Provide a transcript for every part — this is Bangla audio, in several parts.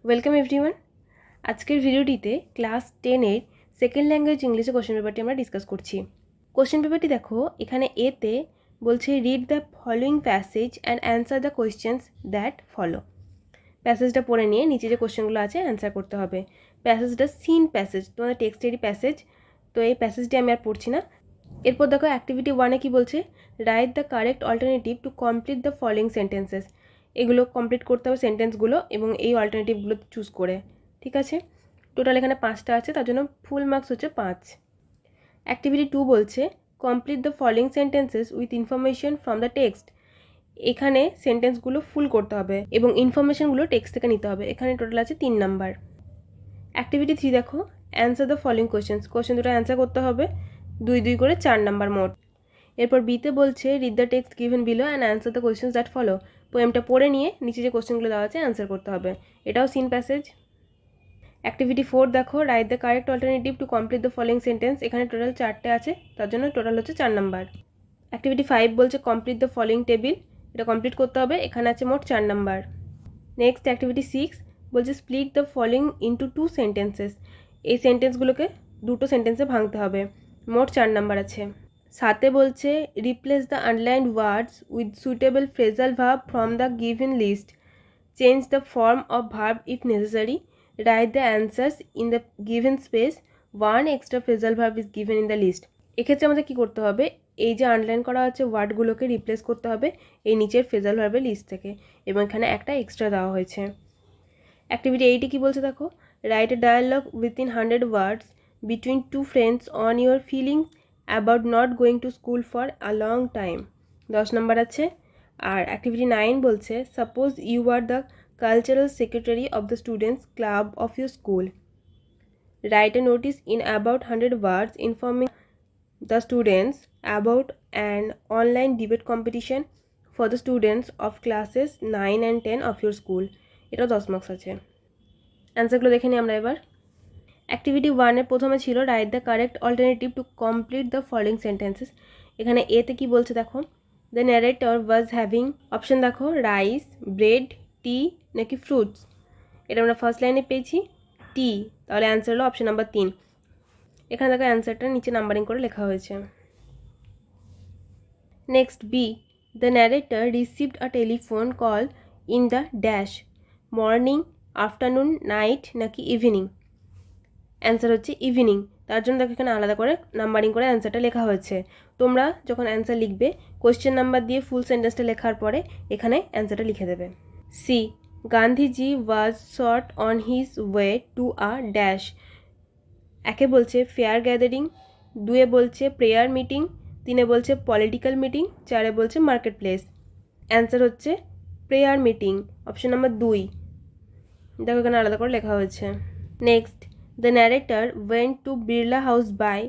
Welcome everyone. আজকের ভিডিওটিতে ক্লাস 10-এর সেকেন্ড ল্যাঙ্গুয়েজ ইংলিশে কোশ্চেন পেপারটি আমরা ডিসকাস করছি। কোশ্চেন পেপারটি দেখো, এখানে এতে বলছে read the following passage and answer the questions that follow. প্যাসেজটা পড়ে নিয়ে নিচে যে কোশ্চেনগুলো আছে অ্যান্সার করতে হবে। প্যাসেজটা সিন প্যাসেজ, তোমাদের টেক্সটেরই প্যাসেজ, তো এই প্যাসেজটি আমি আর পড়ছি না। এরপর দেখো অ্যাক্টিভিটি 1-এ কী বলছে, write the correct alternative to complete the following sentences. এগুলো কমপ্লিট করতে হবে সেন্টেন্সগুলো এবং এই অল্টারনেটিভগুলো চুজ করে। ঠিক আছে, টোটাল এখানে 5টা আছে, তার জন্য ফুল মার্কস হচ্ছে 5। অ্যাক্টিভিটি 2 বলছে complete the following sentences with information from the text. এখানে সেন্টেন্সগুলো ফুল করতে হবে এবং ইনফরমেশনগুলো টেক্সট থেকে নিতে হবে। এখানে টোটাল আছে 3 নাম্বার। অ্যাক্টিভিটি 3 দেখো, answer the following questions. Question দুটো অ্যান্সার করতে হবে, 2 করে 4 নাম্বার মোট। এরপর বিতে বলছে read the text given below and answer the questions that follow. পোয়েমটা পড়ে নিয়ে নিচে যে কোয়েশ্চেনগুলো দেওয়া আছে অ্যান্সার করতে হবে। এটাও সিন প্যাসেজ। অ্যাক্টিভিটি 4 দেখো, write the correct alternative to complete the following sentence. এখানে টোটাল 4টে আছে, তার জন্য টোটাল হচ্ছে 4 নাম্বার। অ্যাক্টিভিটি 5 বলছে কমপ্লিট দ্য ফলোয়িং টেবিল। এটা কমপ্লিট করতে হবে, এখানে আছে মোট 4 নাম্বার। নেক্সট অ্যাক্টিভিটি 6 বলছে split the following into 2 sentences. এই সেন্টেন্সগুলোকে 2টো সেন্টেন্সে ভাঙতে হবে, মোট 4 নাম্বার আছে। 7-এ বলছে replace the underlined words with suitable phrasal verb from the given list. Change the form of verb if necessary. Write the answers in the given space. 1 extra phrasal verb is given in the list. এক্ষেত্রে আমাদের কী করতে হবে, এই যে আন্ডারলাইন করা হচ্ছে ওয়ার্ডগুলোকে রিপ্লেস করতে হবে এই নিচের ফ্রেজাল ভার্বের লিস্ট থেকে, এবং এখানে একটা এক্সট্রা দেওয়া হয়েছে। অ্যাক্টিভিটি 8-এ কী বলছে দেখো, write a dialogue within 100 words between 2 friends on your feelings about not going to school for a long time. 10 number আছে। আর অ্যাক্টিভিটি 9 বলছে suppose you are the cultural secretary of the students club of your school. Write a notice in about 100 words informing the students about an online debate competition for the students of classes 9 and 10 of your school. এটাও 10 মার্কস আছে। অ্যান্সারগুলো দেখে নিই আমরা এবার। অ্যাক্টিভিটি 1-এর প্রথমে ছিল write the correct alternative to complete the following sentences. এখানে এতে কি বলছে দেখো, the narrator was having, option দেখো রাইস, ব্রেড, টি নাকি ফ্রুটস। এটা আমরা ফার্স্ট লাইনে পেয়েছি টি, তাহলে অ্যান্সার হলো অপশন নাম্বার 3। এখানে দেখো অ্যান্সারটা নিচে নাম্বারিং করে লেখা হয়েছে। Next B, the narrator received a telephone call in the dash, morning, afternoon, night নাকি ইভিনিং। অ্যান্সার হচ্ছে ইভিনিং, তার জন্য দেখো এখানে আলাদা করে নাম্বারিং করে অ্যান্সারটা লেখা হয়েছে। তোমরা যখন অ্যান্সার লিখবে কোয়েশ্চেন নাম্বার দিয়ে ফুল সেন্টেন্সটা লেখার পরে এখানে অ্যান্সারটা লিখে দেবে। C, Gandhiji was shot on his way to a dash. একে বলছে ফেয়ার গ্যাদারিং, 2-এ বলছে প্রেয়ার মিটিং, 3-এ বলছে পলিটিক্যাল মিটিং, 4-এ বলছে মার্কেট প্লেস। অ্যান্সার হচ্ছে প্রেয়ার মিটিং, অপশন নাম্বার 2। দেখো এখানে আলাদা করে লেখা হয়েছে। Next, the narrator went to Birla house by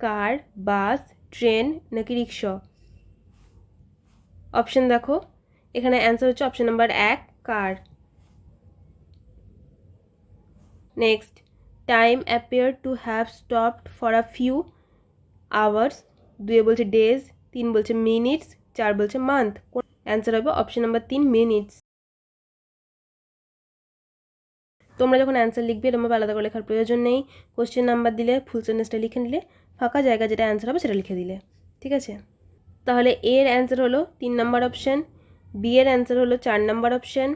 car, bus, train নাকি রিক্সা। অপশন দেখো, এখানে অ্যান্সার হচ্ছে option number 1, car. Next, time appear to have stopped for a few hours, 2-এ বলছে ডেজ, 3 বলছে মিনিটস, 4 বলছে মান্থ। অ্যান্সার হবে অপশন নাম্বার 3, মিনিটস। তোমরা যখন অ্যান্সার লিখবে এরকমভাবে আলাদা করে লেখার প্রয়োজন নেই। কোশ্চেন নাম্বার দিলে ফুল সেন্টেন্সটা লিখে নিলে, ফাঁকা জায়গা যেটা অ্যান্সার হবে সেটা লিখে দিলে, ঠিক আছে। তাহলে এ এর অ্যান্সার হলো 3 নাম্বার অপশন, বি এর অ্যান্সার হলো 4 নাম্বার অপশন,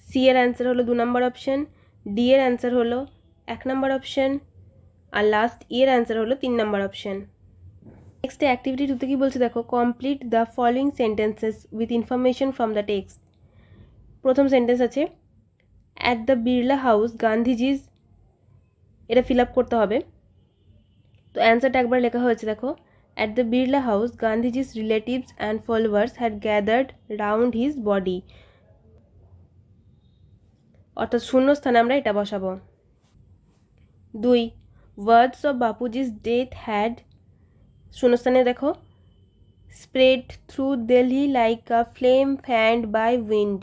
সি এর অ্যান্সার হলো 2 নাম্বার অপশন, ডি এর অ্যান্সার হলো 1 নাম্বার অপশন, আর লাস্ট ই এর অ্যান্সার হলো 3 নাম্বার অপশন। নেক্সট অ্যাক্টিভিটি 2-তে কি বলছে দেখো, complete the following sentences with information from the text. প্রথম সেন্টেন্স আছে at the Birla house Gandhiji's, এটা ফিল আপ করতে হবে। তো অ্যান্সারটা একবার লেখা হয়েছে দেখো, at the Birla house Gandhiji's relatives and followers had gathered round his body, অর্থাৎ শূন্য স্থানে আমরা এটা বসাবো। 2, words of Bapuji's death had, শূন্যস্থানে দেখো spread through Delhi like a flame fanned by wind.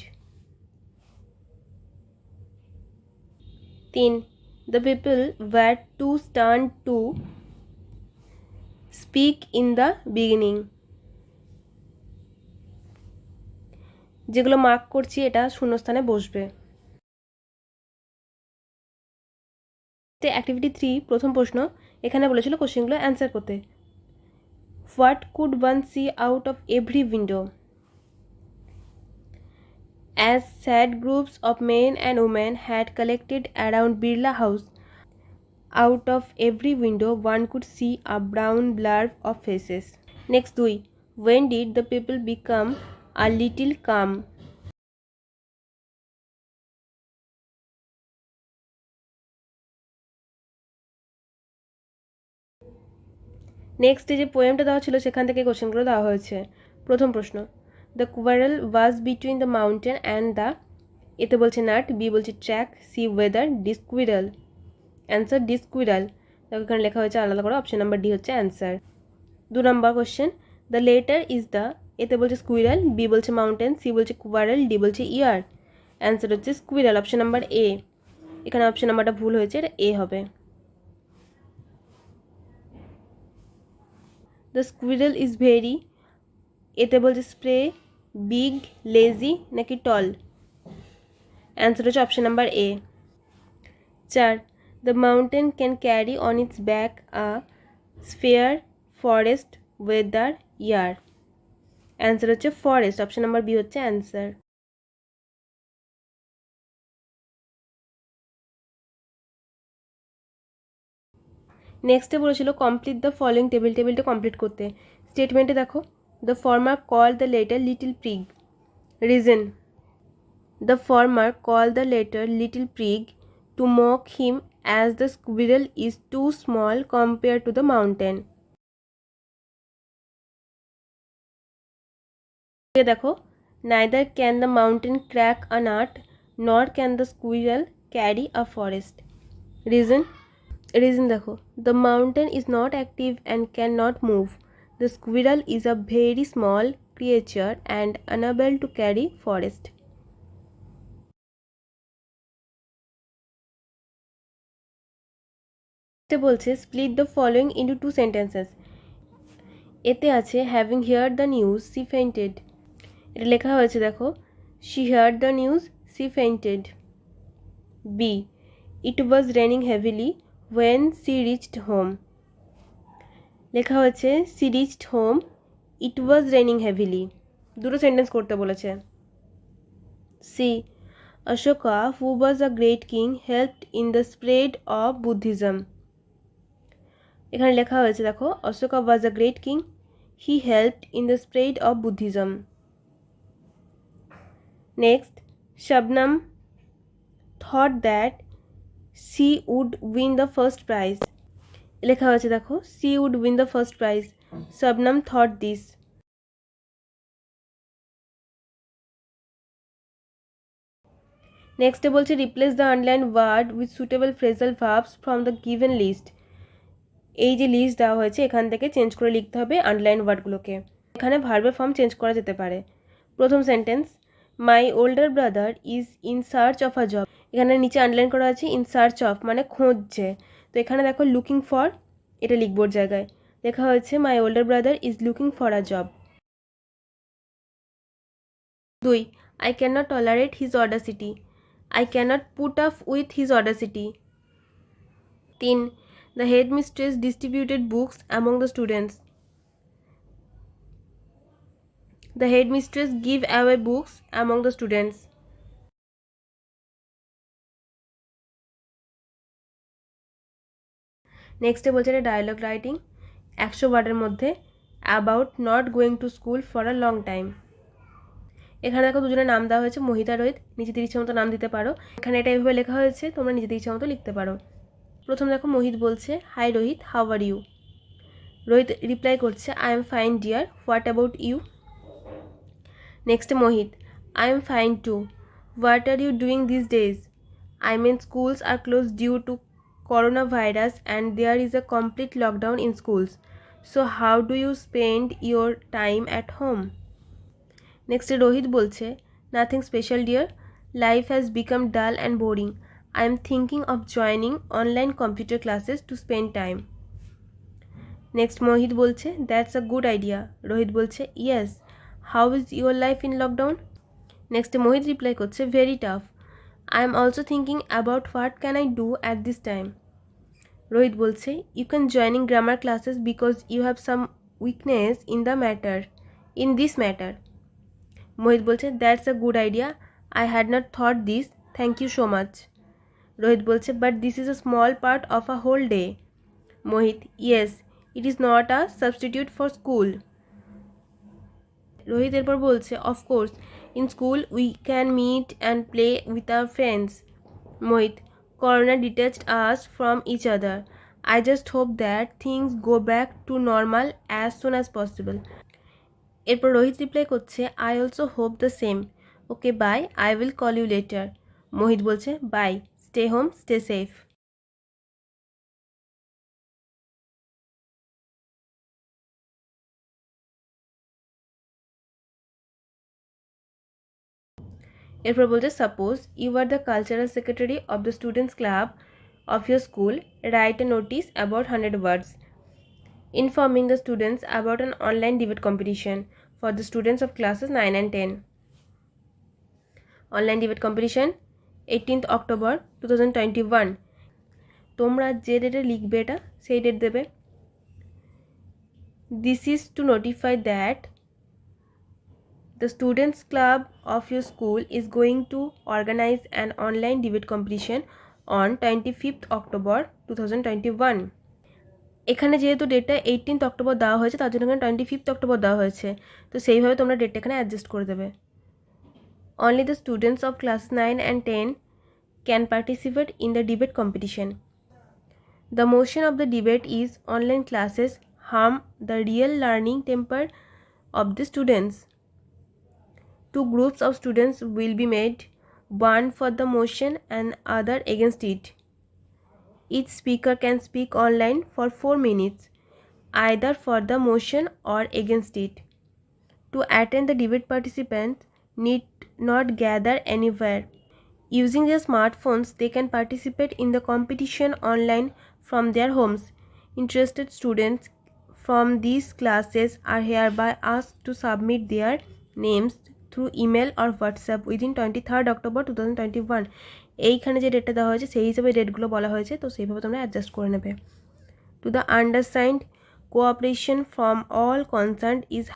3, the people were too stunned to speak in the beginning. যেগুলো মার্ক করছি এটা শূন্যস্থানে বসবে। অ্যাক্টিভিটি 3 প্রথম প্রশ্ন, এখানে বলেছিল কোশ্চেনগুলো অ্যান্সার করতে। What could one see out of every window? As sad groups of men and women had collected around Birla House, out of every window one could see a brown blur of faces. Next 2. When did the people become a little calm? Next যে পোয়েমটা দেওয়া ছিল সেখান থেকে কোশ্চেনগুলো দেওয়া হয়েছে। প্রথম প্রশ্ন, the quarrel was between the mountain and the, এতে বলছে নাট, বি বলছে track, see whether, D squirrel. Answer D squirrel. দেখো এখানে লেখা হয়েছে আলাদা করে, অপশন নাম্বার ডি হচ্ছে answer. 2 number question, the letter is the, এতে বলছে স্কুইরাল, বি বলছে মাউন্টেন, সি বলছে কোয়ারেল, ডি বলছে ইয়ার। অ্যান্সার হচ্ছে স্কুইরাল, অপশন নাম্বার এ। এখানে অপশন নাম্বারটা ভুল হয়েছে, এটা এ হবে। দ্য স্কুইরাল ইজ ভেরি, এতে বলছে স্প্রে, বিগ, লেজি নাকি টল। অ্যান্সার হচ্ছে option number A. 4. The mountain can carry on it's back a sphere, forest, weather, year. Answer হচ্ছে ফরেস্ট, অপশন নাম্বার বি হচ্ছে অ্যান্সার। নেক্সটে বলেছিল কমপ্লিট দ্য ফলোয়িং টেবিল, টেবিলটা কমপ্লিট করতে। স্টেটমেন্টে দেখো, the former call the letter little prig, reason, the former call the letter little prig two mock him as the squirrel is too small compared to the mountain. দেখো, neither can the mountain crack a nut nor can the squirrel carry a forest. Reason দেখো, the mountain is not active and cannot move. The squirrel is a very small creature and unable to carry forest. বলছে split the following into 2 sentences. এতে আছে having heard the news she fainted, এটা লেখা হয়েছে দেখো, she heard the news she fainted. B. It was raining heavily when she reached home, লেখা হয়েছে she reached home it was raining heavily. দুটো সেন্টেন্স করতে বলেছে। C. Ashoka, who was a great king, helped in the spread of Buddhism. এখানে লেখা হয়েছে দেখো, Ashoka was a great king, he helped in the spread of Buddhism. Next, Shabnam thought that she would win the first prize. লেখা হয়েছে দেখো, she would win the first prize. Shabnam thought this. Next বলছে replace the underlined word with suitable phrasal verbs from the given list. এই যে লিস্ট দেওয়া হয়েছে এখান থেকে চেঞ্জ করে লিখতে হবে আন্ডারলাইন ওয়ার্ডগুলোকে। এখানে ভার্বের ফর্ম চেঞ্জ করা যেতে পারে। প্রথম sentence, my older brother is in search of a job, এখানে নিচে আন্ডারলাইন করা আছে ইন সার্চ অফ মানে খুঁজছে, তো এখানে দেখো লুকিং ফর, এটা লিখবোর জায়গায় লেখা হয়েছে my older brother is looking for a job. 2. I can not tolerate his audacity, I can not put up with his audacity. 3. The headmistress distributed books among the students. The headmistress gave away books among the students. Next বলছে এটা ডায়লগ রাইটিং 100 ওয়ার্ডের মধ্যে about not going to school for a long time. এখানে দেখো দুজনের নাম দেওয়া হয়েছে মোহিত আর রোহিত, নিজেদের ইচ্ছা মতো নাম দিতে পারো। এখানে এটা এইভাবে লেখা হয়েছে, তোমরা নিজেদের ইচ্ছা মতো লিখতে পারো। প্রথম দেখো মোহিত বলছে hi Rohit, how are you. Rohit reply করছে I am fine dear, what about you. Next Mohit, I am fine too, what are you doing this days. I mean schools are closed due to coronavirus and there is a complete lockdown in schools. So how do you spend your time at home? Next Rohit bolche, nothing special dear. Life has become dull and boring. I am thinking of joining online computer classes to spend time. Next Mohit bolche, that's a good idea. Rohit bolche, yes. How is your life in lockdown? Next Mohit reply korche, very tough. I am also thinking about what can I do at this time. Rohit বলছে you can joining grammar classes because you have some weakness in this matter. Mohit বলছে that's a good idea, I had not thought this, thank you so much. Rohit বলছে but this is a small part of a whole day. Mohit yes, it is not a substitute for school. Rohit এরপর বলছে of course in school we can meet and play with our friends. Mohit corona detached us from each other, I just hope that things go back to normal as soon as possible. এরপর রোহিত রিপ্লাই করছে I also hope the same, okay bye, I will call you later. Mohit বলছে bye, stay home, stay safe. এরপর বলছে suppose you are the cultural secretary of the students club of your school, write a notice about 100 words informing the students about an online debate competition for the students of classes 9 and 10. Online debate competition 18th October 2021. তোমরা যে ডেটে লিখবে এটা সেই ডেট দেবে। This is to notify that the students club of your school is going to organize an online debate competition on 25th October 2021. এখানে যেহেতু ডেটটা 18th অক্টোবর দেওয়া হয়েছে তার জন্য এখানে 25th অক্টোবর দেওয়া হয়েছে, তো সেইভাবে তোমরা ডেটটা এখানে অ্যাডজাস্ট করে দেবে। Only the students of class 9 and 10 can participate in the debate competition. The motion of the debate is online classes harm the real learning temper of the students. Two groups of students will be made, one for the motion and other against it. Each speaker can speak online for 4 minutes, either for the motion or against it. To attend the debate, participants need not gather anywhere. Using their smartphones, they can participate in the competition online from their homes. Interested students from these classes are hereby asked to submit their names through email or WhatsApp within 23rd October 2021. এইখানে যে ডেটটা দেওয়া হয়েছে সেই হিসেবে ডেটগুলো বলা হয়েছে, তো সেইভাবে তোমরা অ্যাডজাস্ট করে নেবে। To the undersigned cooperation from all concerned is.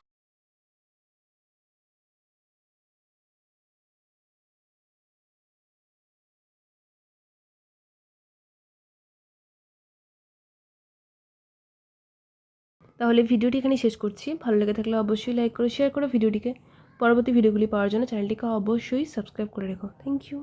তাহলে ভিডিওটি এখানে শেষ করছি। ভালো লেগে থাকলে অবশ্যই লাইক করো, শেয়ার করো ভিডিওটিকে। পরবর্তী ভিডিওগুলি পাওয়ার জন্য চ্যানেলটিকে অবশ্যই সাবস্ক্রাইব করে রেখো। Thank you.